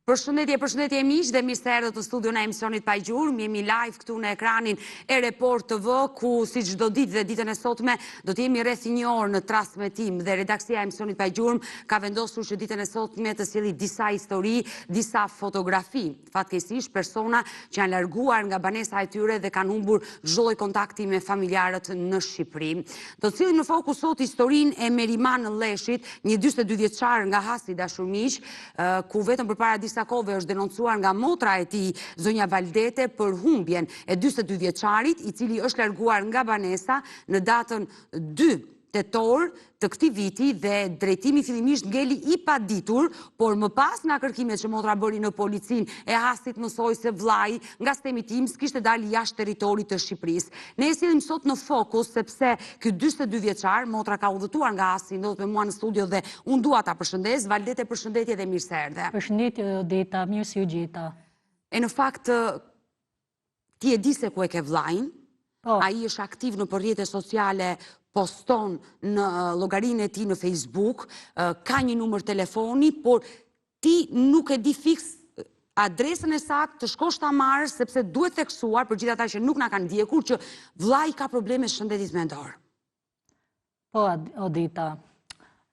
Përshëndetje miq dhe mirë se erdhët në studion e emisionit Pa Gjurmë. Jemi live këtu në ekranin e Report TV, ku si çdo ditë dhe ditën e sotme do të jemi rreth një orë në transmetim dhe redaksia e emisionit Pa Gjurmë ka vendosur që ditën e sotme të sjellë disa histori, disa fotografi. Fatkeqësisht persona që janë larguar nga banesa e tyre dhe kanë humbur çdo lloj kontakti me familjarët në Shqipëri. Do të sillim në fokus sot historinë e Meriman Lleshit, një 42 vjeçar nga Hasi dashurmiq, ku vetëm përpara disa kohëve është denoncuar nga motra e tij, zonja Valdete, për humbjen e 42 vjeçarit, i cili është larguar nga banesa në datën 2 tetor të këtij viti dhe drejtimi fillimisht ngeli i paditur, por më pas nga kërkimet që motra bëri në policinë e Hasit mësoi se vllai nga stemi tim s'kishte dalë jashtë territorit të Shqipërisë. Ne e sillim sot në fokus sepse ky 42 vjeçar, motra ka udhëtuar nga Hasi, ndodhet me mua në studio dhe unë dua ta përshëndes. Valdete, përshëndetje dhe mirë se erdhe. Përshëndetje Odeta, mirë si u gjeta. E në fakt ti e di se ku e ke vllajin. Ai është aktiv në rrjetet sociale, poston në llogarinë e tij në Facebook, ka një numër telefoni, por ti nuk e di fiks adresën e saktë të shkosh ta marrësh, sepse duhet theksuar për gjithë ata që nuk na kanë ndjekur që vllai ka probleme shëndetit mendor. Po, Odita,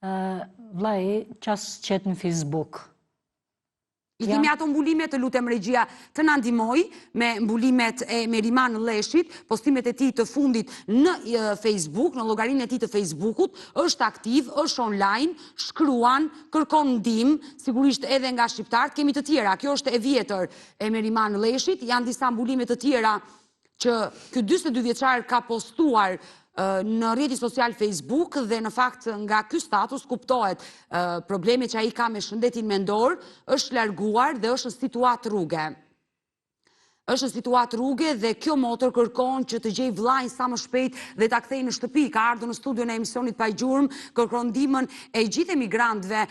vllai qas qet në Facebook. I kemi ato mbulimet, të lutem regjia të na ndihmoj me mbulimet e Meriman Lleshit, postimet e tij të fundit në Facebook, në llogarinë e tij të Facebookut, është aktiv, është online, shkruan, kërkon ndihmë, sigurisht edhe nga shqiptarët, kemi të tjera. Kjo është e vjetër e Meriman Lleshit, janë disa mbulime të tjera që ky 42 vjeçar ka postuar në rrjeti social Facebook dhe në fakt nga ky status kuptohet problemi që ai ka me shëndetin mendor, është larguar dhe është në situatë rruge. Është në situatë rruge dhe kjo motër kërkon që të gjej vllajin sa më shpejt dhe ta kthejë në shtëpi. Ka ardhur në studion e emisionit Pa Gjurmë, kërkon ndihmën e gjithë emigrantëve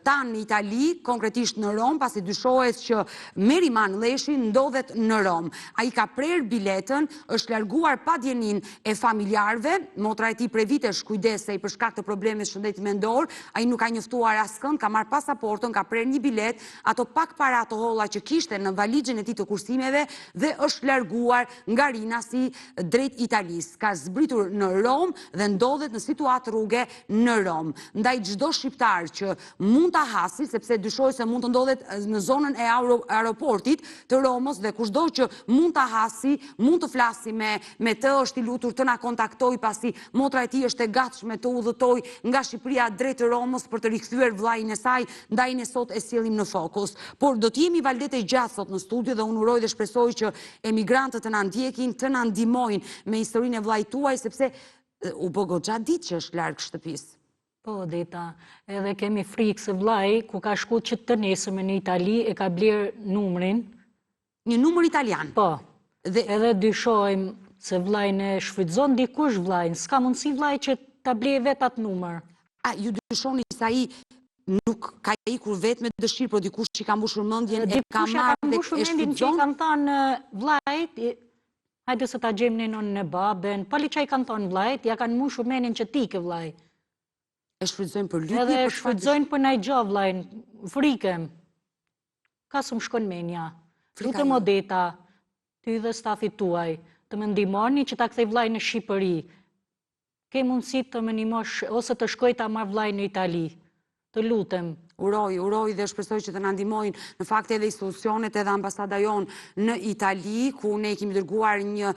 tan në Itali, konkretisht në Rom, pasi dyshohet që Meriman Lleshi ndodhet në Rom. Ai ka prerë biletën, është larguar pa dijenin e familjarëve. Motra e tij prej vitesh kujdesej për shkak të problemeve shëndetit mendor. Ai nuk ka njoftuar askënd, ka marrë pasaportën, ka prerë një bilet, ato pak para të holla që kishte në valixhen e tij të kursimeve dhe është larguar nga Rinasi drejt Italisë. Ka zbritur në Rom dhe ndodhet në situatë rruge në Rom. Ndaj çdo shqiptar që mund ta hasi, sepse dyshohet se mund të ndodhet në zonën e aeroportit të Romës dhe kushdo që mund ta hasi, mund të flasi me të, është i lutur të na kontaktoj, pasi motra e tij është e gatshme të udhëtoj nga Shqipëria drejt Romës për të rikthyer vllain e saj. Ndaj ne sot e sjellim në fokus. Por do të jemi Valdete gjatë sot në studio dhe unë uroj dhe shpresoj që emigrantët të na ndjekin, të na ndihmojnë me historinë e vllait tuaj, sepse u bë goxha ditë që është larg shtëpisë. Po, Odeta, edhe kemi frikë se vllai, ku ka shku që të nesërme në Itali, e ka blerë numrin. Një numër italian? Po, edhe dyshojmë se vllajin e shfrytëzon dikush vllajin, s'ka mundësi vllai që ta blerë vet atë numër. A ju dyshoni se ai nuk ka ikur vetë me dëshirë, por dikush që ka mbushur mendjen e ka marrë dhe e shfrytëzon? Që i kanë thënë vllajt, hajde se ta gjejmë nënën e babën, pali që i kanë thënë vllajt, ja kanë mbushur mendjen që ti ke vllaj. E shfrytëzojnë për lypje? Edhe e shfrytëzojnë për ndaj gjë vllajin, frikëm. Ka s'm shkon mendja. Lutem Odeta, ty dhe stafit tuaj, të më ndihmoni që ta kthej vllajin në Shqipëri. Ke mundësi të më ndihmosh ose të shkoj ta marr vllajin në Itali. Të lutem. Uroj dhe shpresoj që të na ndihmojnë në fakt edhe institucionet edhe ambasada jonë në Itali, ku ne kemi dërguar një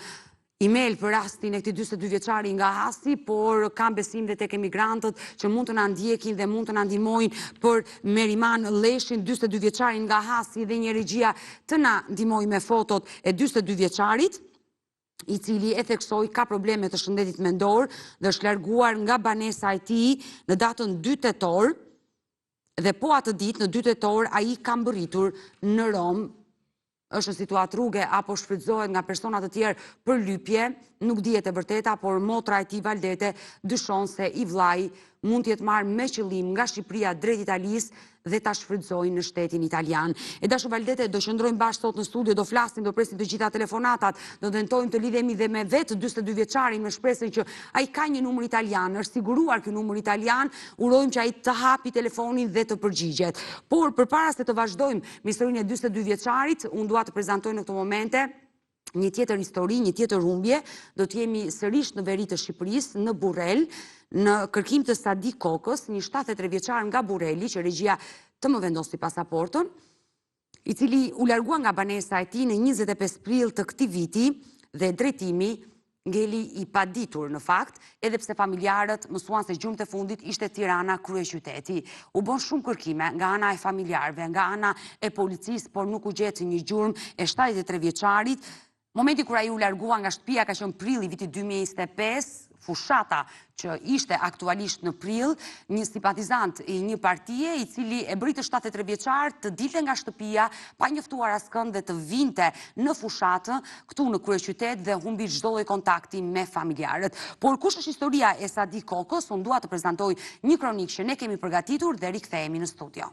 email për rastin e këtij 42 vjeçari nga Hasi, por kam besim dhe tek emigrantët që mund të na ndjekin dhe mund të na ndihmojnë për Meriman Lleshin, 42 vjeçarin nga Hasi, dhe një regjia të na ndihmojë me fotot e 42 vjeçarit, i cili e theksoi ka probleme të shëndetit mendor dhe është larguar nga banesa e tij në datën 2 tetor. Dhe po atë ditë, në 2 tetor, ai ka mbërritur në Rom, është në situatë rruge apo shfrytëzohet nga persona të tjerë për lypje. nuk dihet e vërteta, por motra e tij Valdete dyshon se i vllai mund të jetë marrë me qëllim nga Shqipëria drejt Italisë dhe ta shfrytëzojnë në shtetin italian. E dashur Valdete, do qëndrojmë bashkë sot në studio, do flasim, do presim të gjitha telefonatat, do tentojmë të lidhemi dhe me vetë 42 vjeçarin me shpresën që ai ka një numër italian, është siguruar ky numër italian, urojmë që ai të hapi telefonin dhe të përgjigjet. Por përpara se të vazhdojmë me historinë e 42 vjeçarit, unë dua të prezantoj në këto momente një tjetër histori, një tjetër humbje. Do të jemi sërish në veri të Shqipërisë, në Burrel, në kërkim të Sadik Kokës, një 73 vjeçar nga Burreli, që regjia të më vendosi pasaportën, i cili u largua nga banesa e tij në 25 prill të këtij viti dhe drejtimi ngeli i paditur në fakt, edhe pse familjarët mësuan se gjurmët e fundit ishte Tirana kryeqyteti. U bën shumë kërkime nga ana e familjarëve, nga ana e policisë, por nuk u gjet një gjurmë e 73 vjeçarit. Momenti kur ai u largua nga shtëpia ka qenë prilli vitit 2025, fushata që ishte aktualisht në prill, një simpatizant i një partie i cili e bëri të 73 vjeçar të dilte nga shtëpia pa njoftuar askënd dhe të vinte në fushatë këtu në kryeqytet dhe humbi çdo lloj kontakti me familjarët. Por kush është historia e Sadik Kokës? Unë dua të prezantoj një kronikë që ne kemi përgatitur dhe rikthehemi në studio.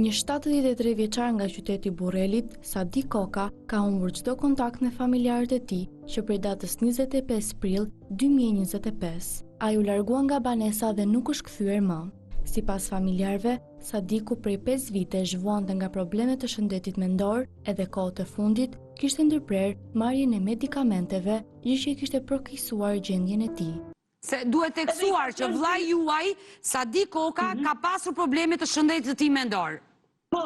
Një 73 vjeçar nga qyteti Burrelit, Sadik Koka, ka humbur çdo kontakt me familjarët e tij që prej datës 25 prill 2025. Ai u largua nga banesa dhe nuk është kthyer më. Sipas familjarëve, Sadiku prej 5 vite zhvuante nga probleme të shëndetit mendor, edhe kohët e fundit kishte ndërprer marrjen e medikamenteve, gjë që kishte përkeqësuar gjendjen e tij. Se duhet teksuar që vllai juaj, Sadik Koka, ka pasur probleme të shëndetit të tij mendor. Po,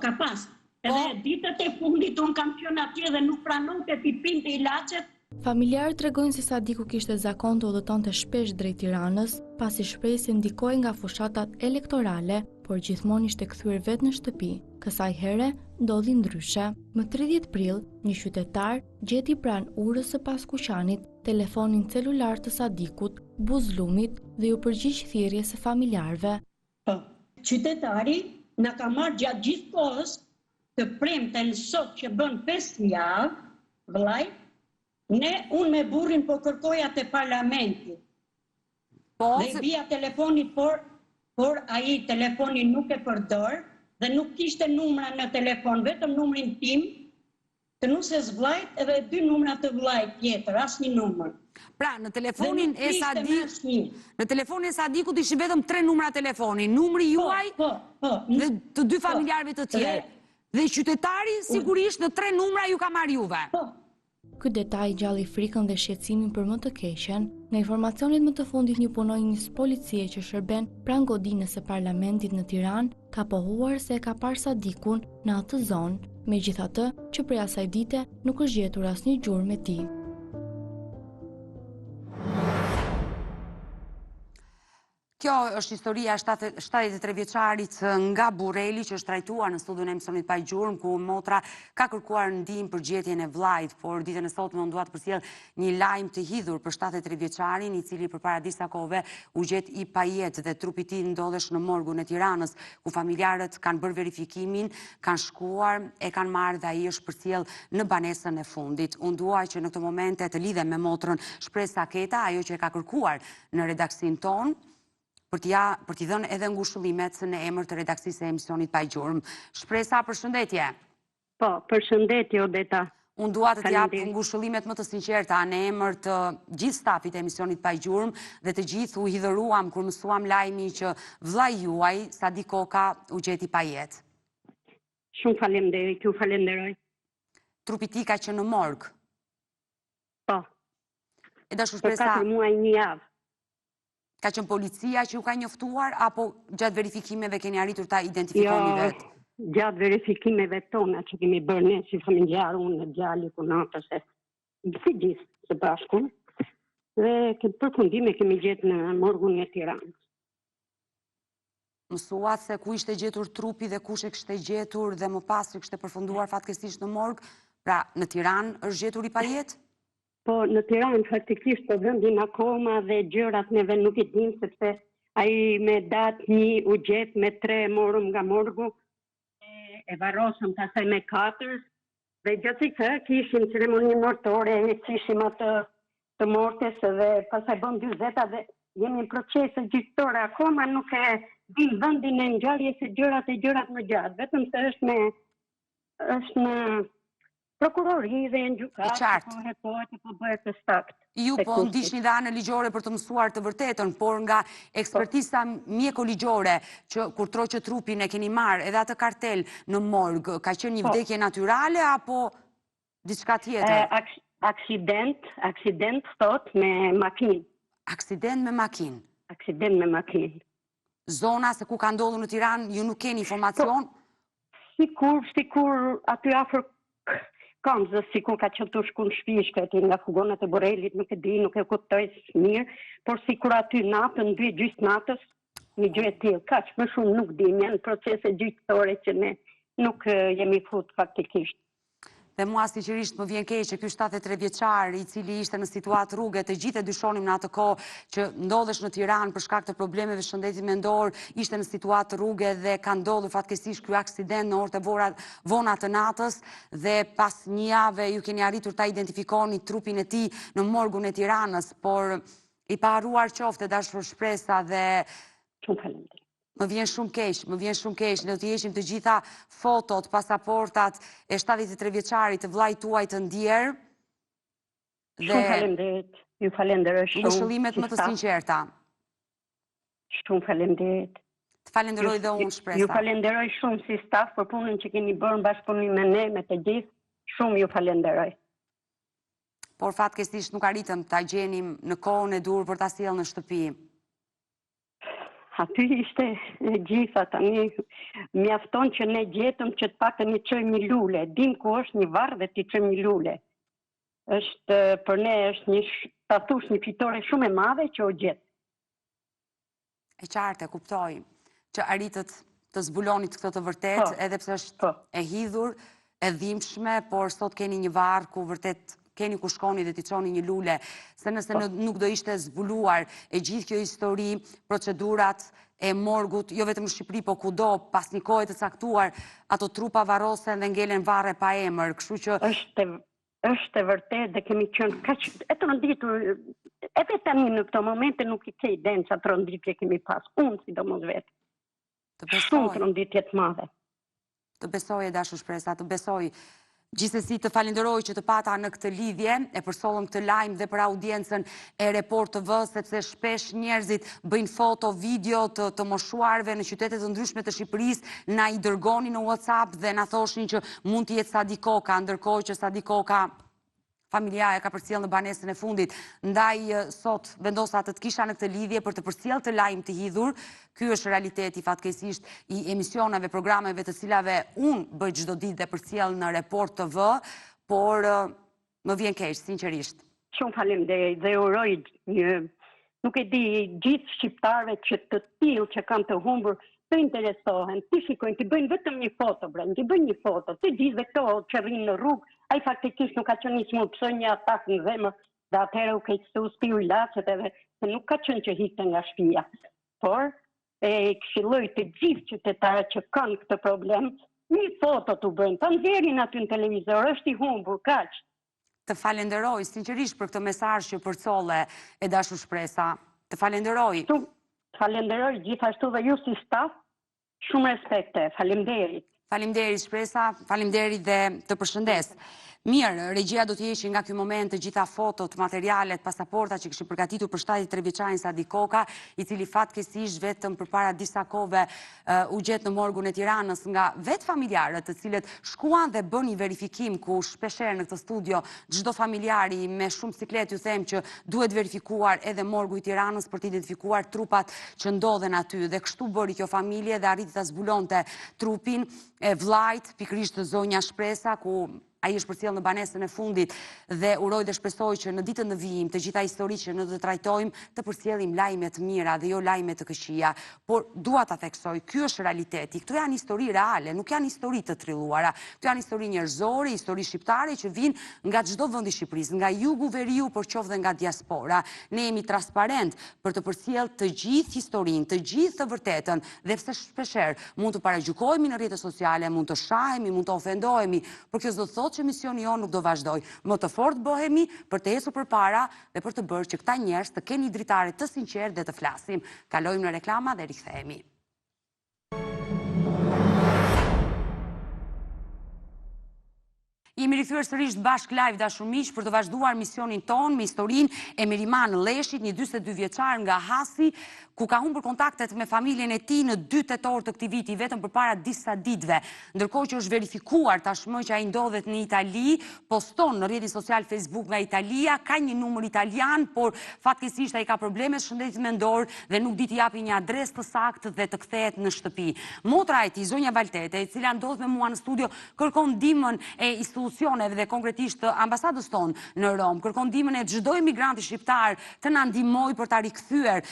ka pas. Edhe ditët e fundit unë kam qenë atje dhe nuk pranonte ti pinte ilaçet. Familjarët tregojnë se Sadiku kishte zakon të udhëtonte shpesh drejt Tiranës, pasi shprej se ndikoi nga fushatat elektorale, por gjithmonë ishte kthyer vetë në shtëpi. Kësaj here ndodhi ndryshe. Më 30 prill, një qytetar gjeti pranë urës së paskuqanit telefonin celular të Sadikut, buzëllumit dhe u përgjigj thirrjes së familjarëve. Qytetari na ka marrë gjatë gjithë kohës të premten sot që bën 5 javë, vllai, unë me burrin po kërkoja te parlamenti. Dhe via telefonit, por ai telefonin nuk e përdor dhe nuk kishte numra në telefon, vetëm numrin tim, të nusës vllajt edhe 2 numra të vllajt tjetër, asnjë numër. Pra, në telefonin e Sadikut ishin vetëm 3 numra telefoni, numri juaj dhe të 2 familjarëve të tjerë. Dhe qytetari sigurisht në 3 numra ju ka marrë juve. Ky detaj gjalli frikën dhe shqetësimin për më të keqen. Nga informacionet më të fundit, një punonjës policie që shërben pranë godinës së parlamentit në Tiranë ka pohuar se ka parë Sadikun në atë zonë, megjithatë që prej asaj dite nuk është gjetur asnjë gjurmë e tij. Kjo është historia 73 vjeçarit nga Burreli që është trajtuar në studion e emisionit Pa Gjurmë, ku motra ka kërkuar ndihmë për gjetjen e vllajt, por ditën e sotme unë dua të përcjell një lajm të hidhur për 73 vjeçarin, i cili përpara disa kohëve u gjet i pajet dhe trupi i tij ndodhesh në morgun e Tiranës, ku familjarët kanë bërë verifikimin, kanë shkuar, e kanë marrë dhe ai është përcjell në banesën e fundit. Unë dua që në këtë momente të lidhem me motrën Shpresë Aketa, ajo që e ka kërkuar në redaksin ton, për t'i dhënë edhe ngushëllimet në emër të redaksisë e emisionit Pa Gjurmë. Shpresa, përshëndetje. Po, përshëndetje, Odeta. Unë dua të t'jap ngushëllimet më të sinqerta në emër të gjithë stafit e emisionit Pa Gjurmë dhe të gjithë u hidhëruam kur mësuam lajmi që vllai juaj, Sadik Koka, u gjeti pa jetë. Shumë faleminderit, ju falenderoj. Trupi i tij ka qenë në morg. Po. E dashur Shpresa, për 4 muaj, 1 javë. Ka qenë policia që ju ka njoftuar, apo gjatë verifikimeve keni arritur ta identifikoni vetë? Gjatë verifikimeve tona që kemi bërë ne si familjarë, unë, djali, punatës, si gjithë së bashku, dhe këtë përfundime kemi gjetë në morgun e Tiranës. Mësuat se ku ishte gjetur trupi dhe kush e kishte gjetur dhe më pas që kishte përfunduar fatkeqësisht në morg, pra në Tiranë është gjetur i pajet? Po, në Tiranë, faktikisht, po vendin akoma dhe gjërat neve nuk i dim, sepse ai me datë 1 u gjet, me 3 morëm nga morgu, e varrosëm pastaj me 4, dhe gjatë këtë kishim ceremoni martore, kishim atë të mortes dhe pastaj bëm 40 dhe jemi në procese gjyqësore akoma nuk e dim vendin e ngjarjes së gjërat më gjatë, vetëm se është në prokurori dhe në gjykat, po hetohet po bëhet të stakt. Ju po ndiqni dhe anë ligjore për të mësuar të vërtetën, por nga ekspertisa mjeko-ligjore që kur troqet trupin e keni marrë edhe atë kartel në morg, ka qenë një vdekje natyrale apo diçka tjetër? Aksident thot me makinë. Aksident me makinë? Aksident me makinë. Zona se ku ka ndodhur në Tiranë, ju nuk keni informacion? Sikur aty afër kam zë sikur ka qënë të shku në shpi shkreti nga fugonat e Borelit, nuk e di, nuk e kuptoj mirë, por sikur aty natën, 2 gjysmë natës, një gjë e tillë, kaq më shumë nuk di, janë procese gjyqësore që ne nuk jemi fut faktikisht. Dhe mua sinqerisht më vjen keq që ky 73 vjeçar i cili ishte në situatë rruge, të gjithë e dyshonim në atë kohë që ndodhesh në Tiranë për shkak të problemeve shëndetit mendor, ishte në situatë rruge dhe ka ndodhur fatkeqësisht ky aksident në orët e vona të natës dhe pas një jave ju keni arritur ta identifikoni trupin e tij në morgun e Tiranës, por i pa harruar qofte dashur shpresa dhe më vjen shumë keq, ne do t'i heqim të gjitha fotot, pasaportat e 73 vjeçarit të vllait tuaj të ndjer. Shumë faleminderit. Ju falenderoj shumë. Në shëllimet më të sinqerta. Shumë faleminderit. Të falenderoj dhe unë shpresa. Ju falenderoj shumë si staf për punën që keni bërë në bashkëpunim me ne, me të gjithë. Shumë ju falenderoj. Por fatkeqësisht nuk arritëm ta gjenim në kohën e dur për ta sjellë në shtëpi. Aty ishte e gjitha tani, mjafton që ne gjetëm që të paktën i çojmë një lule. Dim ku është një varr dhe t'i çojmë një lule. Është për ne është një fitore shumë e madhe që u gjet. E qartë, kuptoj që arritët të zbulonit këtë të vërtet, edhe pse është e hidhur, e dhimbshme, por sot keni një varr ku vërtet keni ku shkoni dhe t'i çoni një lule, se nëse nuk do ishte zbuluar e gjithë kjo histori, procedurat e morgut, jo vetëm në Shqipëri, po kudo, pas një kohe të caktuar, ato trupa varrosen dhe ngelen varre pa emër, kështu që... Është e vërtet dhe kemi qenë kaq e tronditur, edhe tani në këto momente nuk i ke iden çfarë tronditje kemi pas, unë sidomos vetë. Shumë tronditje të madhe. Të besoj e dashur shpresa, të besoj. Gjithsesi të falenderoj që të pata në këtë lidhje, e përsollëm këtë lajm dhe për audiencën e Report TV, sepse shpesh njerëzit bëjnë foto, video të moshuarve në qytete të ndryshme të Shqipërisë, na i dërgonin në WhatsApp dhe na thoshin që mund të jetë Sadi Koka, ndërkohë që Sadi Koka familja e ka përcjellë në banesën e fundit. Ndaj sot vendosa të kisha në këtë lidhje për të përcjellë të lajm të hidhur. Ky është realiteti fatkeqësisht i emisioneve, programeve të cilave unë bëj çdo ditë dhe përcjell në Report TV, por më vjen keq sinqerisht. Shumë faleminderit dhe uroj nuk e di gjithë shqiptarëve që të tillë që kanë të humbur të interesohen, të shikojnë, të bëjnë vetëm një foto, të bëjnë një foto, të gjithë dhe këto që rrinë në rrugë, ai faktikisht nuk ka qenë që më pësoj një atak në zemër, dhe atëherë u keqësu spiu i lachet edhe, se nuk ka qenë që hikte nga shtëpia. Por, e këshilloj të gjithë qytetarët që kanë këtë problem, një foto të bëjnë, të nxjerrin aty në televizor, është i humbur, kaq. Të falenderoj sinqerisht për këtë mesazh që përcolle e dashur shpresa. Të falenderoj. Falenderoj gjithashtu dhe ju si staf, shumë respekte, faleminderit. Faleminderit shpresa, faleminderit dhe të përshëndes. Mirë, regjia do t'jeshi nga ky moment të gjitha fotot, materialet, pasaporta që këshin përgatitur për 73 vjeçarin Sadi Koka, i cili fatkeqësisht vetëm përpara disa kohëve u gjet në morgun e Tiranës nga vetë familjarët, të cilët shkuan dhe bën një verifikim ku shpeshherë në këtë studio çdo familjari me shumë siklet ju them që duhet verifikuar edhe morgu i Tiranës për të identifikuar trupat që ndodhen aty dhe kështu bëri kjo familje dhe arriti ta zbulonte trupin e vllait, pikërisht zonja Shpresa, ku Ai është përcjell në banesën e fundit dhe uroj dhe shpresoj që në ditën e vijim të gjitha historitë që ne do të trajtojmë të përcjellim lajme të mira dhe jo lajme të këqija. Por dua ta theksoj, ky është realiteti. Këto janë histori reale, nuk janë histori të trilluara. Këto janë histori njerëzore, histori shqiptare që vijnë nga çdo vend i Shqipërisë, nga jugu, veriu, por qoftë dhe nga diaspora. Ne jemi transparent për të përcjellë të gjithë historinë, të gjithë të vërtetën dhe pse shpeshherë mund të paragjykohemi në rrjetet sociale, mund të shahemi, mund të ofendohemi, por kjo s'do të thotë që misioni jonë nuk do vazhdoj. Më të fortë bëhemi për të ecur përpara dhe për të bërë që këta njerëz të kenë një dritare të sinqertë dhe të flasim. Kalojmë në reklama dhe rikthehemi. Jemi rikthyer sërish bashk live dashur miq për të vazhduar misionin ton me historinë e Meriman Lleshit, një 42 vjeçar nga Hasi, ku ka humbur kontaktet me familjen e tij në 2 tetor të këtij viti, vetëm përpara disa ditëve. Ndërkohë që është verifikuar tashmë që ai ndodhet në Itali, poston në rrjetin social Facebook nga Italia, ka një numër italian, por fatkeqësisht ai ka probleme shëndetit mendor dhe nuk di të japi një adresë të saktë dhe të kthehet në shtëpi. Motra e tij, zonja Valtete, e cila ndodhet me mua në studio, kërkon ndihmën e institucioneve dhe konkretisht të ambasadës tonë në Rom, kërkon ndihmën e çdo emigranti shqiptar të na ndihmojë për ta rikthyer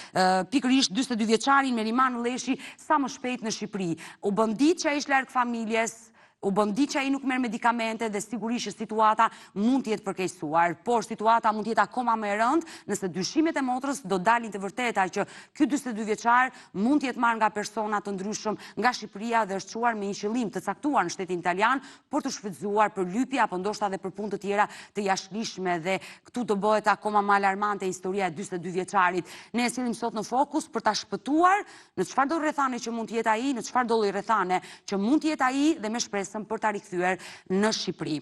pikërisht 42 vjeçarin Meriman Lleshi sa më shpejt në Shqipëri. U bën ditë që ai është larg familjes, u bën ditë që ai nuk merr medikamente dhe sigurisht që situata mund të jetë përkeqësuar, por situata mund të jetë akoma më e rëndë nëse dyshimet e motrës do dalin të vërteta që ky 42 vjeçar mund të jetë marrë nga persona të ndryshëm nga Shqipëria dhe është çuar me një qëllim të caktuar në shtetin italian për të shfrytzuar për lypje apo ndoshta edhe për punë të tjera të jashtëligjshme dhe këtu do bëhet akoma më alarmante historia e 42 vjeçarit. Ne e sillim sot në fokus për ta shpëtuar në çfarëdo rrethane që mund të jetë ai, në çfarëdo lloj rrethane që mund të jetë ai dhe me shpresë për ta rikthyer në Shqipëri.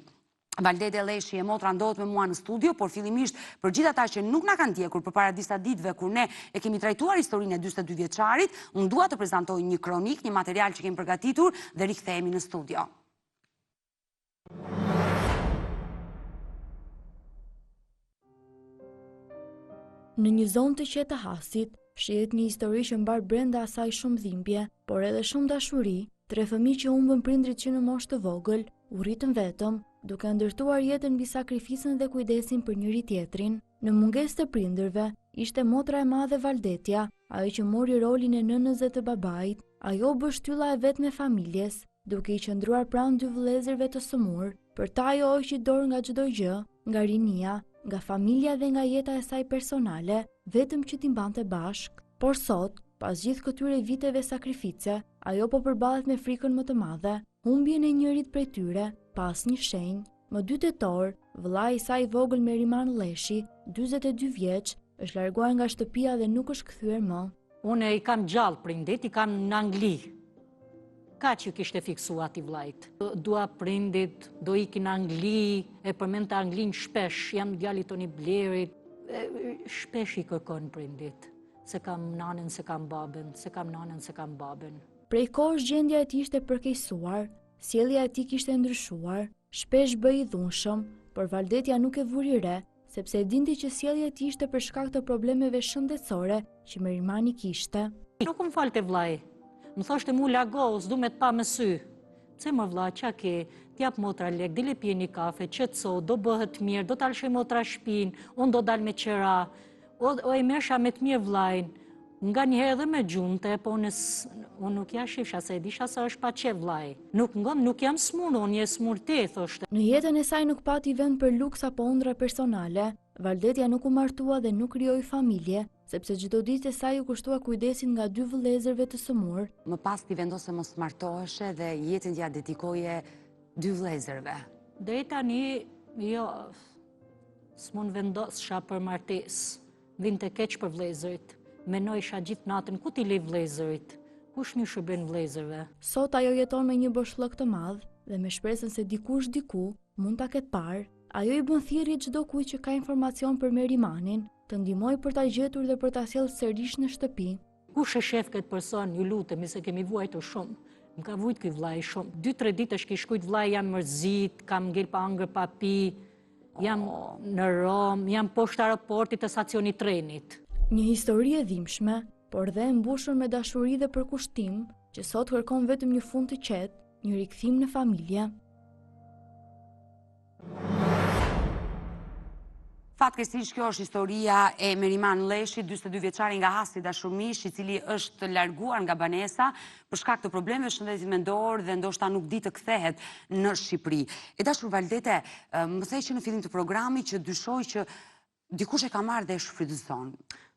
Valtete Lleshi e motra ndodhet me mua në studio, por fillimisht për gjithë ata që nuk na kanë ndjekur përpara disa ditëve kur ne e kemi trajtuar historinë e 42 vjeçarit, unë dua të prezantoj një kronik, një material që kemi përgatitur dhe rikthehemi në studio. Në një zonë të qetë të Hasit, shihet një histori që mbar brenda asaj shumë dhimbje, por edhe shumë dashuri. 3 fëmijë që humbën prindrit që në moshë të vogël, u rritën vetëm, duke ndërtuar jetën mbi sakrificën dhe kujdesin për njëri tjetrin. Në mungesë të prindërve, ishte motra e madhe Valdetia, ajo që mori rolin e nënës dhe të babait. Ajo bë shtylla e vet me familjes, duke i qëndruar pranë 2 vëllezërve të sëmur. Për ta ajo hoqi dorë nga çdo gjë, nga rinia, nga familja dhe nga jeta e saj personale, vetëm që t'i mbante bashk. Por sot, pas gjithë këtyre viteve sakrifice, ajo po përballet me frikën më të madhe, humbjen e njërit prej tyre, pas një shenjë. Më 2 tetor, vëllai i saj i vogël Meriman Lleshi, 42 vjeç, është larguar nga shtëpia dhe nuk është kthyer më. Unë i kam gjallë prindit, i kam në Angli. Ka që kishte fiksu ati vlajt. Dua prindit, do ikin në Angli, e përmend të Anglin shpesh, jam djali Toni Blerit, shpesh i kërkon prindit. Se kam nanën, se kam babën, se kam nanën, se kam babën. Prej kohësh gjendja e tij ishte përkeqësuar, sjellja e tij kishte ndryshuar, shpesh bëi i dhunshëm, por Valdetia nuk e vuri re, sepse e dinte që sjellja e tij ishte për shkak të problemeve shëndetësore që Merimani kishte. Nuk më falte vllai. Më thoshte mu largo, s'du me të pa me sy. Pse më vlla, qa ke, t'jap motra lek, dile pije një kafe, qetëso, do bëhet mirë, do t'alshoj motra shpinë, unë do dal me qera. O e mesha me të mirë vlajnë, nga njëherë dhe me gjunte, po unë nuk ja shifsha, se e disha sa është pa që vlaj. Nuk jam smur, unë je smur te, thoshte. Në jetën e saj nuk pati vend për luks apo ëndra personale, Valdetia nuk u martua dhe nuk krijoi familje, sepse çdo ditë e saj u kushtua kujdesin nga 2 vëllezërve të sëmur. Më pas ti vendose mos martoheshe dhe jetën t'ja dedikoje 2 vëllezërve. Deri tani, jo, s'mun vendosha për martesë. Vinte keq për vëllezërit. Menojsha gjithë natën ku t'i lej vëllezërit. Kush më shërben vëllezërve? Sot ajo jeton me një boshllëk të madh dhe me shpresën se dikush diku mund ta ketë parë. Ajo i bën thirrje çdo kujt që ka informacion për Merimanin, të ndihmojë për ta gjetur dhe për ta sjellë sërish në shtëpi. Kush e shef këtë person, ju lutemi se kemi vuajtur shumë. Më ka vujt ky vllai shumë. 2-3 ditë është shkujt vllai, jam mërzit, kam ngel pa ëngër pa pi. Jam në Rom, jam poshtë aeroportit të stacionit trenit. Një histori e dhimbshme, por dhe e mbushur me dashuri dhe përkushtim, që sot kërkon vetëm një fund të qetë, një rikthim në familje. Fatkeqësisht kjo është historia e Meriman Lleshit, 42 vjeçari nga Hasti Dashurmish, i cili është larguar nga banesa për shkak të problemeve shëndetit mendor dhe ndoshta nuk di të kthehet në Shqipëri. E dashur Valdete, më thej që në fillim të programit që dyshoj që dikush e ka marrë dhe e shfrytëzon.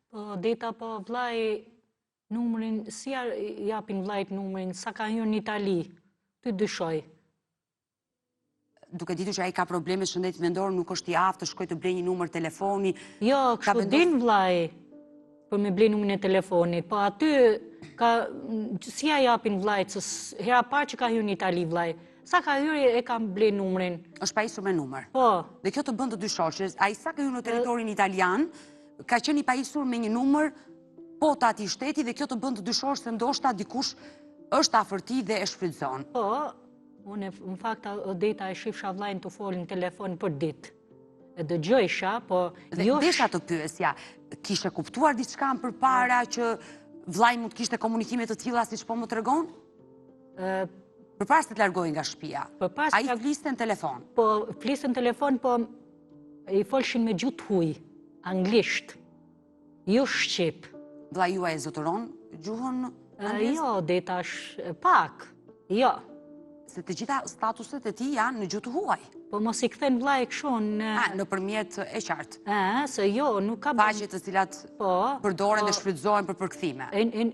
Po deta po vllai numrin, si japin vllajt numrin, sa ka hyrë në Itali, ty dyshoj. Duke ditur që ai ka probleme shëndetit mendor, nuk është i aftë të shkojë të blejë një numër telefoni. Jo, kështu din vllai për me blej numrin e telefonit, po aty si ja japin vllajt, se hera parë që ka hyrë në Itali vllai, sa ka hyrë e ka blej numrin. Është pajisur me numër. Po. Dhe kjo të bën të dyshosh që ai sa ka hyrë në territorin italian, ka qenë i pajisur me një numër po të atij shteti dhe kjo të bën të dyshosh se ndoshta dikush është afër ti dhe e shfrytëzon. Po, unë në fakt Odeta e shifsha vllajin të folin në telefon për ditë. E dëgjojsha, po jo. Dhe desha të pyesja, kishe kuptuar diçka përpara që vllai mund të kishte komunikime të tilla siç po më tregon? Përpara se të largohej nga shtëpia. Ai fliste në telefon. Po, fliste në telefon, po i folshin me gjuhë huj, anglisht, jo shqip. Vllai juaj e zotëron gjuhën anglisht? Jo, Odeta është pak, jo. Se të gjitha statuset e ti janë në gjuhë huaj. Po mos i kthen vllai kështu nëpërmjet e qartë. Se jo, nuk ka faqe të cilat përdoren dhe shfrytëzohen për përkthime.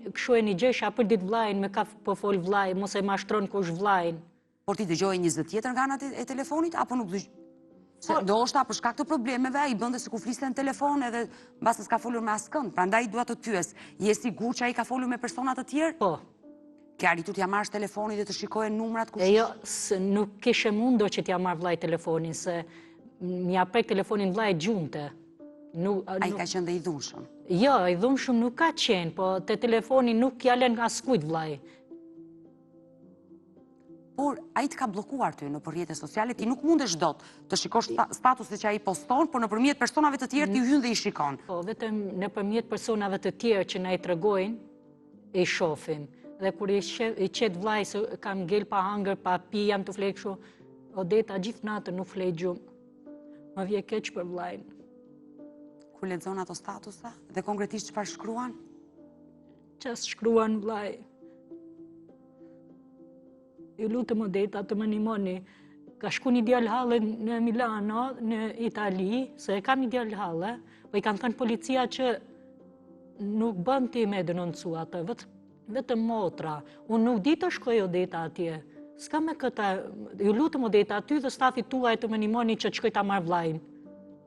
Kështu e një gjësha për ditë vllajin, me ka po fol vllai, mos e mashtron kush vllajin. Por ti dëgjoj 20 tjetër nga anët e telefonit apo nuk dëgjoj? Se ndoshta për shkak të problemeve ai bënte sikur fliste në telefon edhe mbas s'ka folur me askënd. Prandaj dua të pyes, je sigurt që ai ka folur me persona të tjerë? Po. Ke arritur t'ja marrësh telefonin dhe të shikoje numrat kush? Jo, nuk kishe mundo që t'ja marrë vllai telefonin, se m'ja prek telefonin vllai gjunte. Ai ka qenë dhe i dhunshëm? Jo, i dhunshëm nuk ka qenë, po te telefoni nuk ja lën askujt vllai. Por ai të ka bllokuar ty në rrjetet sociale, ti nuk mundesh dot të shikosh statuset që ai poston, por nëpërmjet personave të tjerë ti hyn dhe i shikon. Po, vetëm nëpërmjet personave të tjerë që na i tregojnë, e shohim. Dhe kur i qet vllai se kam ngel pa hangër, pa pi, jam të flej kështu, Odeta gjithë natën nuk flej gjumë. Më vje keq për vllajin. Kur lexon ato statusa dhe konkretisht çfarë shkruan? Çfarë shkruan vllai? Ju lutem Odeta të më ndihmoni. Ka shku një djalë halle në Milano, në Itali, se kam një djalë halle, po i kanë thënë policia që nuk bën ti me denoncu atë, vetëm motra. Unë nuk di të shkoj Odeta atje. S'ka me këta, ju lutem Odeta, aty dhe stafit tuaj të më ndihmoni që të shkoj ta marr vllajin.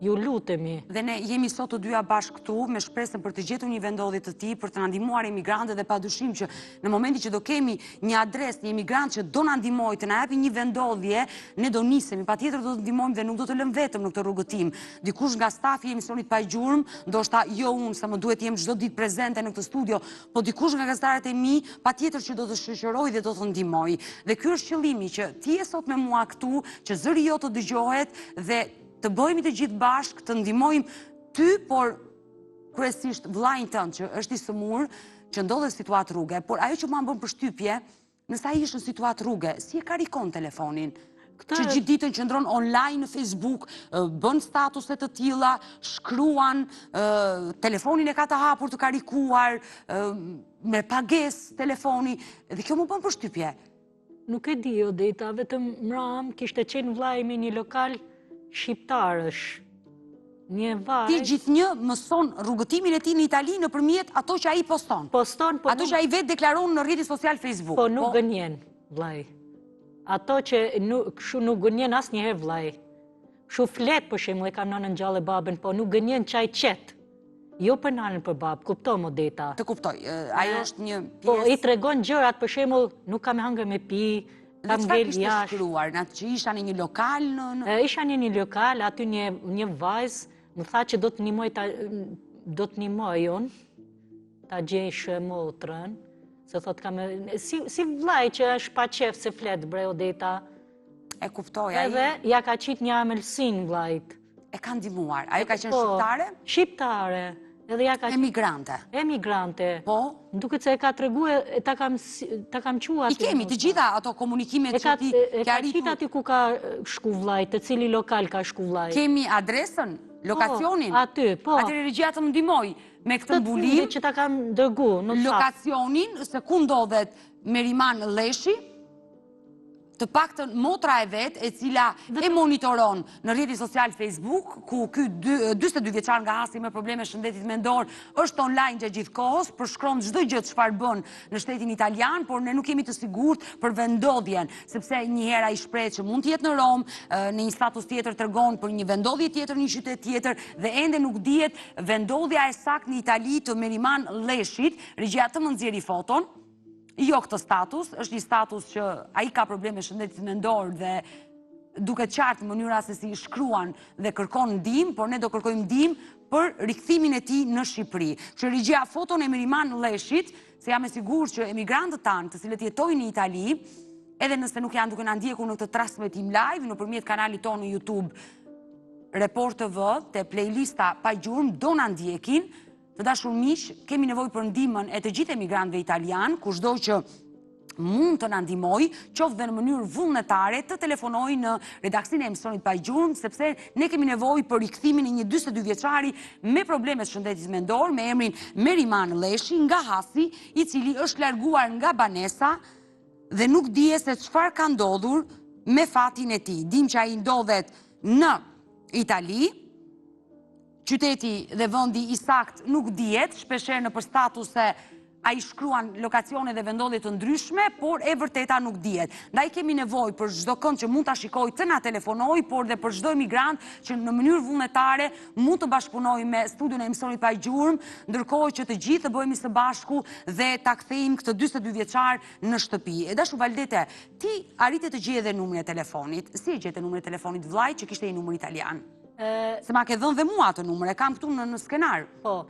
Ju lutemi. Dhe ne jemi sot të dyja bashkë këtu me shpresën për të gjetur një vendodhje të tij për të na ndihmuar emigrantët dhe padyshim që në momentin që do kemi një adresë, një emigrant që do na ndihmojë të na japë një vendodhje, ne do nisemi, patjetër do të ndihmojmë dhe nuk do të lëmë vetëm në këtë rrugëtim. Dikush nga stafi i emisionit Pa Gjurmë, ndoshta jo unë, sa më duhet jem çdo ditë prezente në këtë studio, po dikush nga gazetarët e mi, patjetër që do të shoqëroj dhe do të ndihmoj. Dhe ky është qëllimi që ti je sot me mua këtu, që zëri jot të dëgjohet dhe të bëjmë të gjithë bashkë, të ndihmojmë ty, por kryesisht vllain tënd që është i sëmur, që ndodhet situatë rruge, por ajo që mua më bën përshtypje, nëse ai është në situatë rruge, si e karikon telefonin? Që gjithë ditën qëndron online në Facebook, bën statuse të tilla, shkruan, telefonin e ka të hapur të karikuar, me pagesë telefoni, dhe kjo më bën përshtypje. Nuk e di Odeta, vetëm mram kishte qenë vllai me një lokal shqiptarësh. Një vaj. Ti gjithnjë mëson rrugëtimin e tij në Itali nëpërmjet ato që ai poston. Poston, po ato që ai vetë deklaron në rrjetin social Facebook. Po nuk gënjen, vllai. Ato që kështu nuk gënjen asnjëherë vllai. Kështu flet për shembull e ka nënën gjallë babën, po nuk gënjen çaj qet. Jo për nanën për babë, kupton Odeta. Të kuptoj. Ajo është një pjesë. Po i tregon gjërat, për shembull, nuk kam hangër me pi. Dhe çfarë kishte shkruar? Në atë që isha në një lokal? Isha në një lokal, aty një vajzë më tha që do të ndihmoj unë, ta gjejsh motrën, se thot kam, si vllai që është pa qef se flet bre Odeta. E kuptoj. Edhe ja ka qit një amelsin vllajt. E ka ndihmuar. Ajo ka qenë shqiptare? Shqiptare. Edhe ja ka Emigrante. emigrante. Po? Duket se e ka tregu e ta kam qua. I kemi të gjitha ato komunikimet që ti E ke ka qit arritur. aty ku ka shku vllai, të cili lokal ka shku vllai. Kemi adresën, lokacionin. Aty, po. Atëherë regjia të më ndihmoj me këtë Të mbulim, fundit që ta kam dërgu në fakt. lokacionin, se ku ndodhet Meriman Leshi, të paktën motra e vet, e cila e monitoron në rrjetin social Facebook, ku ky 42 vjeçar nga Hasi me probleme shëndetit mendor është online gjatë gjithë kohës, përshkron çdo gjë çfarë bën në shtetin italian, por ne nuk jemi të sigurt për vendodhjen, sepse një herë ai shpreh që mund të jetë në Rom, në një status tjetër tregon për një vendodhje tjetër në një qytet tjetër dhe ende nuk dihet vendodhja e saktë në Itali të Meriman Leshit. Regjia të më nxjerrë foton. Jo këtë status, është një status që ai ka probleme shëndetit mendor dhe duket qartë mënyra se si shkruan dhe kërkon ndihmë, por ne do kërkojmë ndihmë për rikthimin e tij në Shqipëri. Që regjia foton e Meriman Leshit, se jam e sigurt që emigrantët tanë, të cilët jetojnë në Itali, edhe nëse nuk janë duke na ndjekur në këtë transmetim live nëpërmjet kanalit tonë në YouTube Report TV, te playlista Pa Gjurmë, do na ndjekin. Të dashur miq, kemi nevojë për ndihmën e të gjithë emigrantëve italian, kushdo që mund të na ndihmojë, qoftë dhe në mënyrë vullnetare, të telefonojë në redaksinë e emisionit Pa Gjurmë, sepse ne kemi nevojë për rikthimin e një 42 vjeçari me probleme shëndetit mendor, me emrin Meriman Leshi nga Hasi, i cili është larguar nga banesa dhe nuk dihet se çfarë ka ndodhur me fatin e tij. Dim që ai ndodhet në Itali. Qyteti dhe vendi i sakt nuk dihet, shpeshherë në për statuse ai shkruan lokacione dhe vendodhje të ndryshme, por e vërteta nuk dihet. Ndaj kemi nevojë për çdo kënd që mund ta shikojë të na telefonojë, por dhe për çdo emigrant që në mënyrë vullnetare mund të bashkëpunojë me studion e emisionit Pa Gjurmë, ndërkohë që të gjithë të bëhemi së bashku dhe ta kthejmë këtë 42 vjeçar në shtëpi. E dashur Valdete, ti arrite të gjejë edhe numrin e telefonit. Si e gjete numrin e telefonit vllai që kishte një numër italian? Se ma ke dhënë dhe mua atë numër, e kam këtu në skenar. Po,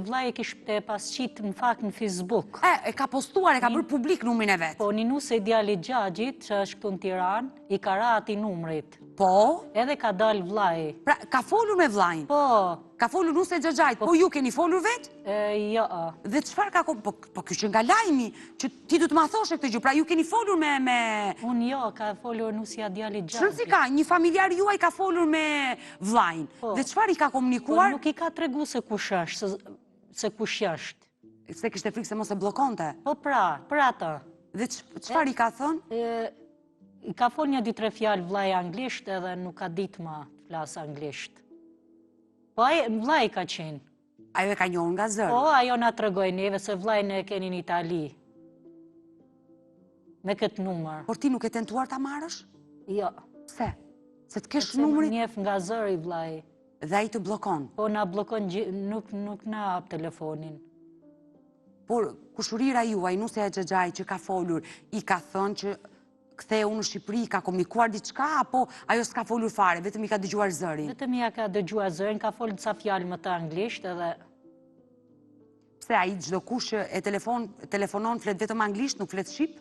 vllai e kishte pasqit në fakt në Facebook. E ka postuar, e ka bërë publik numrin e vet. Po, Ninuse djali Gjagjit, që është këtu në Tiranë, i ka ra ati numrit. Po? Edhe ka dal vllai. Pra, ka folur me vllain? Po. Ka folur Nuse Xhaxhait, po ju keni folur vet? Jo. Dhe çfarë ka po ky që nga lajmi, që ti du të ma thoshe këtë gjë, pra ju keni folur me... Unë jo, ka folur Nusja djali Gjagjit. Çfarë si ka, një familjar juaj ka folur me vllain. Dhe çfarë i ka komunikuar? Po nuk i ka tregu se kush është, se kush është. Se kishte frikë se mos e bllokonte. Po për atë. Dhe çfarë i ka thënë? I ka folur një 2-3 fjalë vllai anglisht edhe nuk ka ditë më të flas anglisht. Po ai vllai ka qenë. Ajo e ka njohur nga zëri. Po ajo na tregoi neve se vllain e keni në Itali. Me këtë numër. Por ti nuk e tentuar ta marrësh? Jo. Pse? Se të kesh numrin? Se njeh nga zëri vllai. Dhe ai të bllokon. Po na bllokon, nuk na hap telefonin. Por kushurira juaj, Nusja e Xhaxhait që ka folur, i ka thënë që ktheu në Shqipëri, ka komunikuar diçka apo ajo s'ka folur fare, vetëm i ka dëgjuar zërin? Vetëm ja ka dëgjuar zërin, ka folur disa fjalë më të anglisht edhe pse ai çdo kush e telefonon flet vetëm anglisht, nuk flet shqip?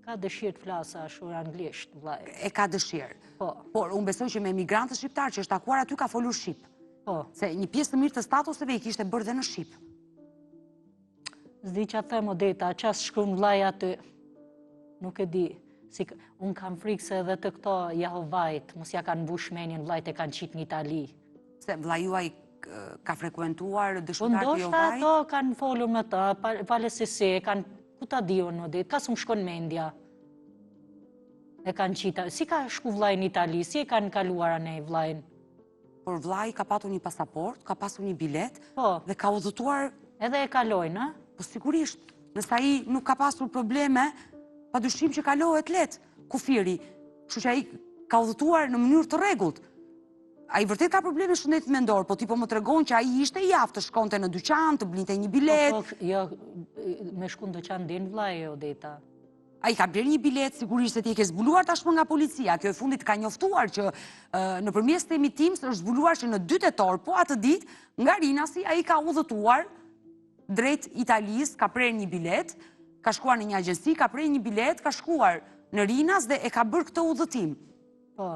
Ka dëshirë të flasë ashur anglisht, vllai. E ka dëshirë. Po. Por unë besoj që me emigrantët shqiptar që është takuar aty ka folur shqip. Po. Se një pjesë të mirë të statuseve i kishte bërë dhe në shqip. Zdi që a them Odeta, qas shkruan vllai aty, nuk e di. Unë kam frikë se edhe të këto Jahovajt, mos ja kanë mbush menjen vllajt e kanë qitë në Itali. Se vllai juaj ka frekuentuar dëshmitar të Ndoshta Jehovait? ato kanë folur me ta, pale se kanë, ku ta di unë Odeta, ka s'm shkon mendja. E kanë qitë, si ka shku vllai në Itali, si e kanë kaluar anej vllajin? Por vllai ka patur një pasaport, ka pasur një bilet Po. dhe ka udhëtuar. Edhe e kalojnë, a? Po sigurisht, nëse ai nuk ka pasur probleme, pa dyshim që kalohet letë kufiri. Kështu që ai ka udhëtuar në mënyrë të rregullt. Ai vërtet ka probleme shëndetit mendor, po ti po më tregon që ai ishte i aftë të shkonte në dyqan, të blinte një bilet. Po, jo, me shku në dyqan din vllai Odeta. Ai ka blerë një bilet, sigurisht se ti e ke zbuluar tashmë nga policia. Kjo e fundit ka njoftuar që nëpërmjes të emitimit është zbuluar që në 2 tetor, po atë ditë, nga Rinasi ai ka udhëtuar drejt Italis, ka prerë një bilet, ka shkuar në një agjensi, ka prerë një bilet, ka shkuar në Rinas dhe e ka bërë këtë udhëtim. Po.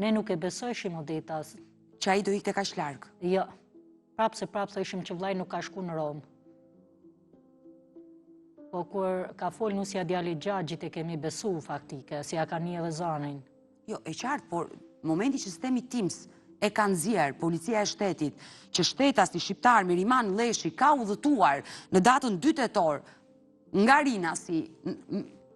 Ne nuk e besojshim Odeta. Që ai do ikte kaq larg. Jo. prapë ishim që vllai nuk ka shku në Romë. Po kur ka folë nusja djali Gjagjit e kemi besu faktike, si ja ka një edhe zanin. Jo, e qartë, por momenti që sistemi TIMS e ka nxjerrë policia e shtetit, që shtetasi shqiptar Meriman Leshi ka udhëtuar në datën 2 tetor nga Rinasi,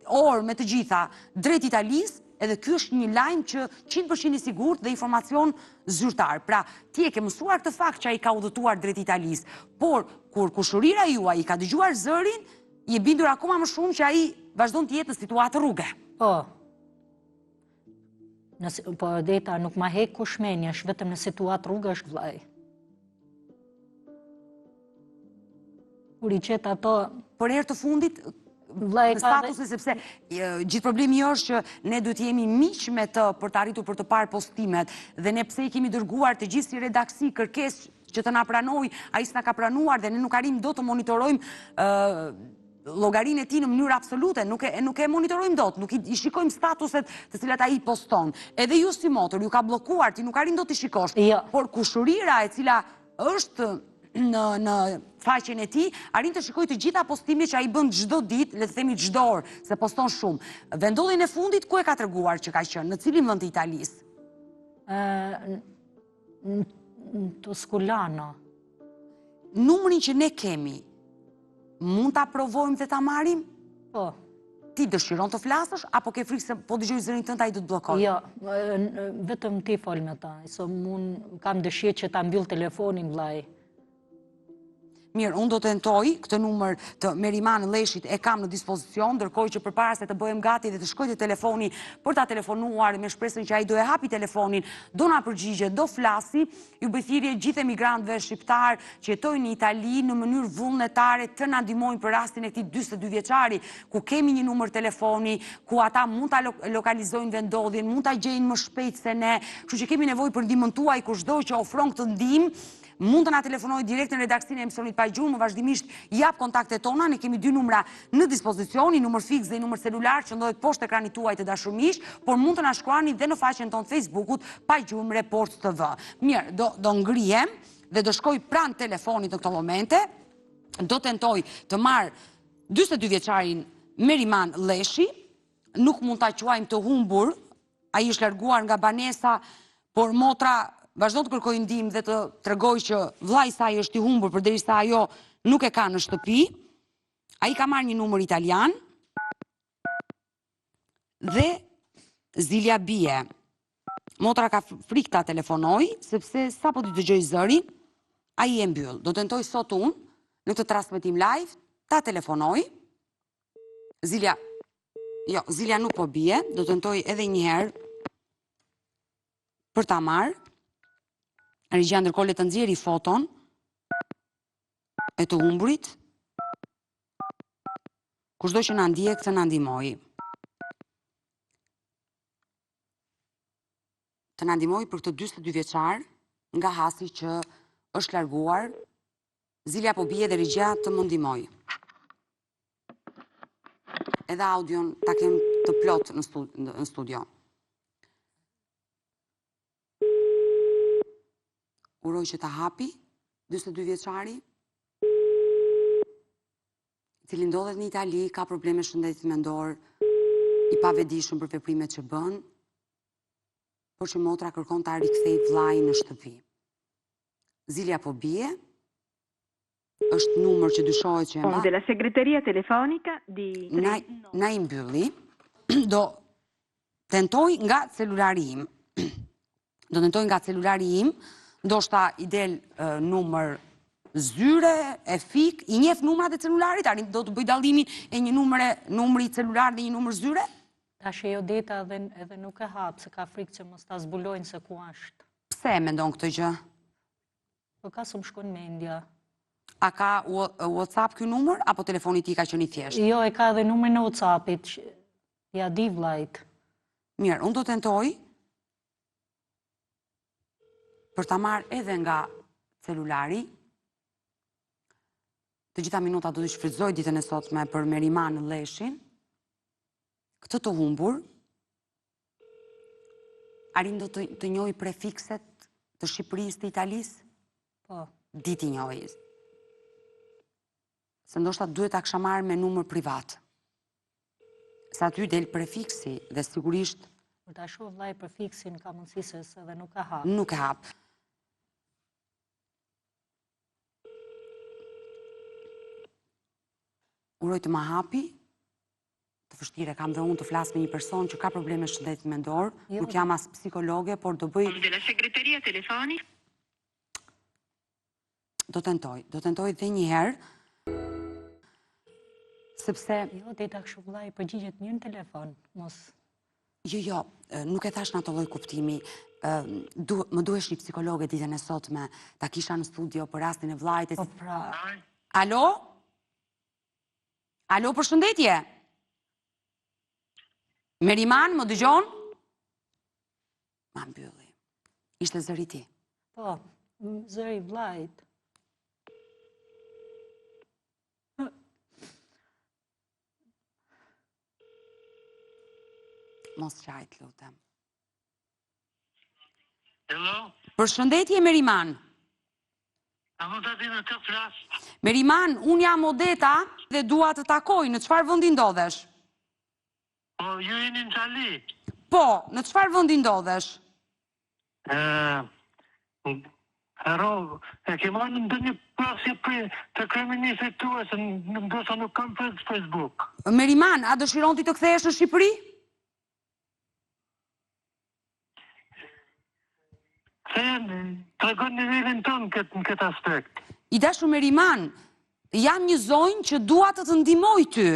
orë me të gjitha, drejt Italisë, edhe ky është një lajm që 100% i sigurt dhe informacion zyrtar. Pra, ti e ke mësuar këtë fakt që ai ka udhëtuar drejt Italisë, por kur kushërira juaj i ka dëgjuar zërin, i e bindur akoma më shumë që ai vazhdon të jetë në situatë rruge. Po. Po Odeta nuk ma hek kushmenja, është vetëm në situatë rruge është vllai. Kur i qet ato... Por herë të fundit, në statusin, sepse gjithë problemi është që ne duhet jemi miq me të për të arritur për të parë postimet, dhe ne pse i kemi dërguar të gjithë si redaksi kërkesë që të na pranoj, ai s'na ka pranuar dhe ne nuk arrim do të monitorojmë llogarinë e tij në mënyrë absolute, nuk e monitorojmë dot, nuk i shikojmë statuset të cilat ai poston. Edhe ju si motor, ju ka bllokuar, ti nuk arrin dot të shikosh. Por kushërira e cila është në faqen e tij, arrin të shikoj të gjitha postimet që ai bën çdo ditë, le të themi çdo orë, se poston shumë. Vendodhjen e fundit ku e ka treguar që ka qenë? Në cilin vend të Italisë? Në Toskulano. Numrin që ne kemi, mund ta provojmë dhe ta marrim? Po. Ti dëshiron të flasësh, apo ke frikë se po dëgjoj zërin tënd ai do të bllokojë? Jo, vetëm ti fol me ta. Unë kam dëshirë që ta mbyll telefonin vllai. Mirë, unë do të tentoj këtë numër të Meriman Leshit e kam në dispozicion, ndërkohë që përpara se të bëhem gati dhe të shkoj te telefoni për ta telefonuar me shpresën që ai do e hapi telefonin, do na përgjigje, do flasi, ju bëj thirrje gjithë emigrantëve shqiptar që jetojnë në Itali në mënyrë vullnetare të na ndihmojnë për rastin e këtij 42 vjeçari, ku kemi një numër telefoni, ku ata mund ta lokalizojnë vendodhjen, mund ta gjejnë më shpejt se ne, kështu që kemi nevojë për ndihmën tuaj, kushdo që ofron këtë ndihmë. Mund të na telefonoj direkt në redaksinë e emisionit Pa Gjumë, vazhdimisht jap kontaktet tona, ne kemi 2 numra në dispozicion, një numër fiks dhe një numër celular që ndodhet poshtë ekranit tuaj të dashur miq, por mund të na shkruani dhe në faqen tonë Facebookut Pa Gjumë Report TV. Mirë, do ngrihem dhe do shkoj pranë telefonit në këto momente, do tentoj të marr 42 vjeçarin Meriman Leshi, nuk mund ta quajmë të humbur, ai është larguar nga banesa, por motra vazhdon të kërkojë ndihmë dhe të tregoj që vllai i saj është i humbur përderisa ajo nuk e ka në shtëpi. Ai ka marrë një numër italian dhe zilja bie. Motra ka frikë ta telefonoj, sepse sapo të dëgjoj zërin, ai e mbyll. Do tentoj sot unë në këtë transmetim live ta telefonoj. Zilja nuk po bie, do tentoj edhe një herë për ta marrë. Regjia ndërkohë le të nxjerrë foton e të humburit. Kushdo që na ndjek të na ndihmoj. Të na ndihmoj për këtë 42 vjeçar nga hasi që është larguar. Zilja po bie dhe regjia të më ndihmoj. Edhe audion ta kem të plot në studio. Uroj që ta hapi, 42 vjeçari, i cili ndodhet në Itali, ka probleme shëndetit mendor, i pavedishëm për veprimet që bën, por që motra kërkon ta rikthej vllajin në shtëpi. Zilja po bie, është numër që dyshohet që e mba. Della segreteria telefonica di... Na i mbylli, do tentoj nga celulari im. Ndoshta i del numër zyre, e fik, i njeh numrat e celularit, do të bëj dallimin e një numri celular dhe një numër zyre? Tash e Odeta edhe nuk e hap, se ka frikë që mos ta zbulojnë se ku është. Pse e mendon këtë gjë? Po ka s'm shkon mendja. A ka WhatsApp ky numër, apo telefoni ti ka qenë i thjeshtë? Jo, e ka edhe numrin e WhatsAppit, ja di vllajt. Mirë, unë do tentoj për ta marrë edhe nga celulari. Të gjitha minuta do të shfrytëzoj ditën e sotme për Meriman Leshin. Këtë të humbur, arrin do të njohë prefikset të Shqipërisë, të Italisë? Po. diti njoj. Se ndoshta duhet ta kisha marrë me numër privat. Sa aty del prefiksi dhe sigurisht Për ta shoh vllai prefiksin ka mundësi se edhe nuk ka hap. nuk e hap. Uroj të ma hapi, të vështire kam dhe unë të flasë me një person që ka probleme shëndet mendor, nuk jam as psikologe, por do bëj... della segreteria telefonica. Do tentoj dhe një herë, sepse... Jo, dhe ta kështu vllai përgjigjet mirë në telefon, mos... Jo, nuk e thash në ato lloj kuptimi. Më duhesh një psikologe ditën e sotme, ta kisha në studio për rastin e vllajt. Po pra... Alo? Alo, përshëndetje? Meriman, më dëgjon? Ma mbylli. Ishte zëri ti? Po, zëri vllajt. Mos qajt, lutem. Hello? Përshëndetje, Meriman. A mund të di në të flas? Meriman, unë jam Odeta dhe dua të takoj. Në çfarë vendi ndodhesh? Po, ju jeni në Çali? Po, në çfarë vendi ndodhesh? Hero, e ke marrë në ndonjë plasje të kryeministit tuaj, se ndoshta nuk kam Facebook. Meriman, a dëshiron ti të kthehesh në Shqipëri? Se tregon nivelin tonë në këtë aspekt. I dashur Meriman, jam një zonjë që dua të të ndihmoj ty.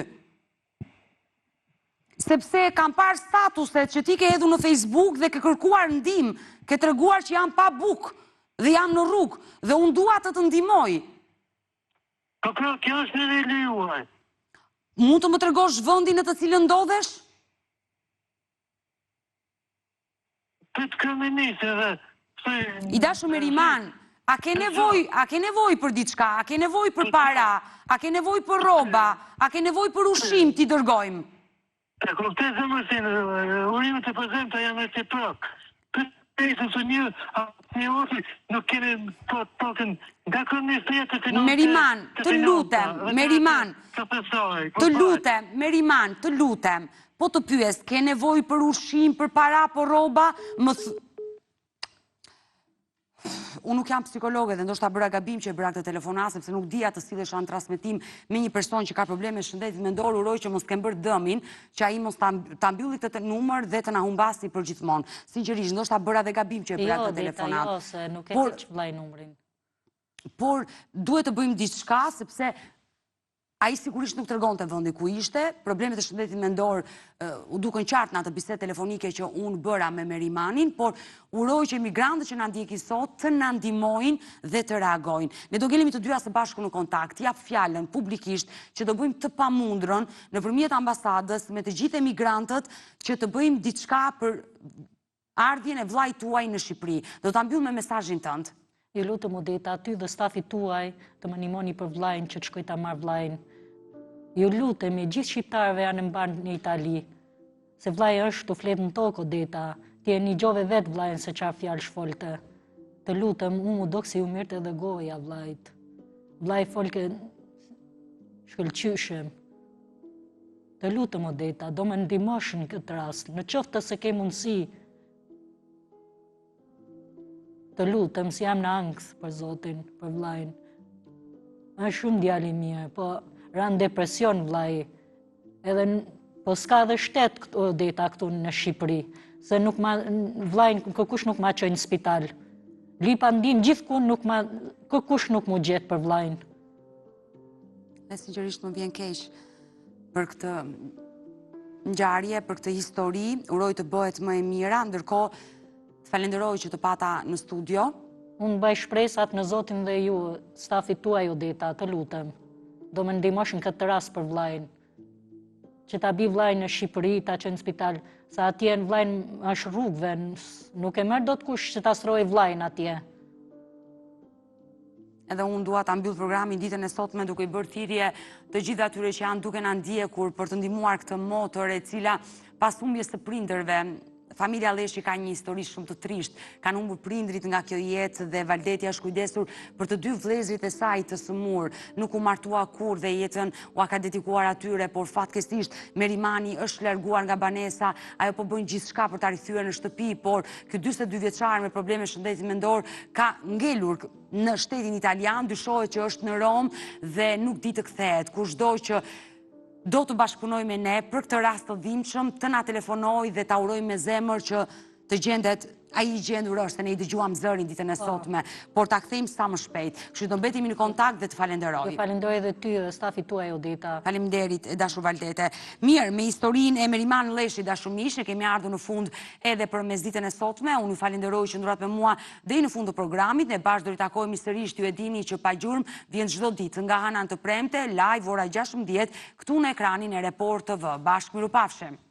Sepse kam parë statuset që ti ke hedhur në Facebook dhe ke kërkuar ndihmë, ke treguar që jam pa bukë dhe jam në rrugë dhe unë dua të të ndihmoj. Po kjo është niveli juaj. Mund të më tregosh vendin në të cilën ndodhesh? Këtë kryeminist edhe I dashur Meriman, a ke nevoj për diçka, a ke nevoj për para, a ke nevoj për roba, a ke nevoj për ushqim t'i dërgojmë? E kuptoj zemërsin, urimet e përzemta janë reciprok. Këtë e së një oti nuk kene tokën dakon një sjetë të finanse... Meriman, të lutem, Meriman, të lutem, po të pyes, ke nevoj për ushqim, për para, për roba, Unë nuk jam psikologe dhe ndoshta bëra gabim që e bëra këtë telefonat, sepse nuk dija të sillesha në transmetim me një person që ka probleme shëndetit mendor, uroj që mos kem bërë dëmin, që ai mos ta mbylli këtë numër dhe të na humbasi përgjithmonë. Sinqerisht, ndoshta bëra dhe gabim që e bëra këtë telefonat. Jo, se nuk e ke vllai numrin. Por duhet të bëjmë diçka sepse ai sigurisht nuk tregonte vendi ku ishte, problemet e shëndetit mendor u dukën qartë në atë bisedë telefonike që unë bëra me Merimanin, por uroj që emigrantët që na ndjekin sot të na ndihmojnë dhe të reagojnë. Ne do ngelemi të dyja së bashku në kontakt, jap fjalën publikisht që do bëjmë të pamundrën nëpërmjet ambasadës me të gjithë emigrantët që të bëjmë diçka për ardhjen e vllajt tuaj në Shqipëri. Do ta mbyll me mesazhin tënd. Ju lutem Odeta, ty dhe stafit tuaj të më ndihmoni për vllajin që të shkoj ta marr vllajin. Ju lutem, gjithë shqiptarëve janë mbarë në Itali, se vllai është të fletë në tokë, Odeta, ti e një gjove vetë vllajin se çfarë fjalë shfolte. Të lutem, unë mu dok si u mirte edhe goja vllajt. Vllai folke shkëlqyshem. Të lutem Odeta, do më ndihmosh në këtë rast, në qoftë se ke mundësi. Të lutem, si jam në ankth për Zotin, për vllajin. Është shumë djali mirë, po ran depresion vllai. Edhe po s'ka dhe shtet Odeta këtu në Shqipëri, se nuk ma vllajin kërkush nuk ma çojnë në spital. Lipa ndin gjithkund kërkush nuk mu gjet për vllajin. Dhe sinqerisht më vjen keq për këtë ngjarje, për këtë histori, uroj të bëhet më e mira, ndërkohë të falenderoj që të pata në studio. Unë bëj shpresat në Zotin dhe ju, stafit tuaj Odeta, të lutem. Do më ndihmosh në këtë rast për vllajin. Që ta bi vllajin në Shqipëri, ta çojnë në spital, sa atje në vllajin është rrugëve, nuk e merr dot kush që ta strojë vllajin atje. Edhe unë dua ta mbyll programin ditën e sotme duke i bërë thirrje të gjithë atyre që janë duke na ndjekur për të ndihmuar këtë motër e cila pas humbjes së prindërve familja Leshi ka një histori shumë të trisht, kanë humbur prindrit nga kjo jetë dhe Valdeti është kujdesur për të dy vëllezërit e saj të sëmur, nuk u martua kur dhe jetën u ka dedikuar atyre, por fatkesisht Merimani është larguar nga banesa, ajo po bën gjithçka për ta rikthyer në shtëpi, por ky 42 vjeçar me probleme shëndeti mendor ka ngelur në shtetin italian, dyshohet që është në Rom dhe nuk di të kthehet. Kushdo që do të bashkëpunoj me ne për këtë rast të dhimbshëm, të na telefonoj dhe ta uroj me zemër që të gjendet ai i gjendur është, ne i dëgjuam zërin ditën e sotme, por ta kthejmë sa më shpejt. Kështu do mbetemi në kontakt dhe të falenderoj. Ju falenderoj edhe ty dhe stafit tuaj Odeta. Faleminderit e dashur Valdete. Mirë, me historinë e Meriman Leshit dashur miq, ne kemi ardhur në fund edhe për mesditën e sotme. Unë ju falenderoj që ndurat me mua deri në fund të programit. Ne bashkë do ritakohemi sërish, ju e dini që pa gjurmë vjen çdo ditë nga Hanan të Premte, live ora 16 këtu në ekranin e Report TV. Bashkë mirupafshim.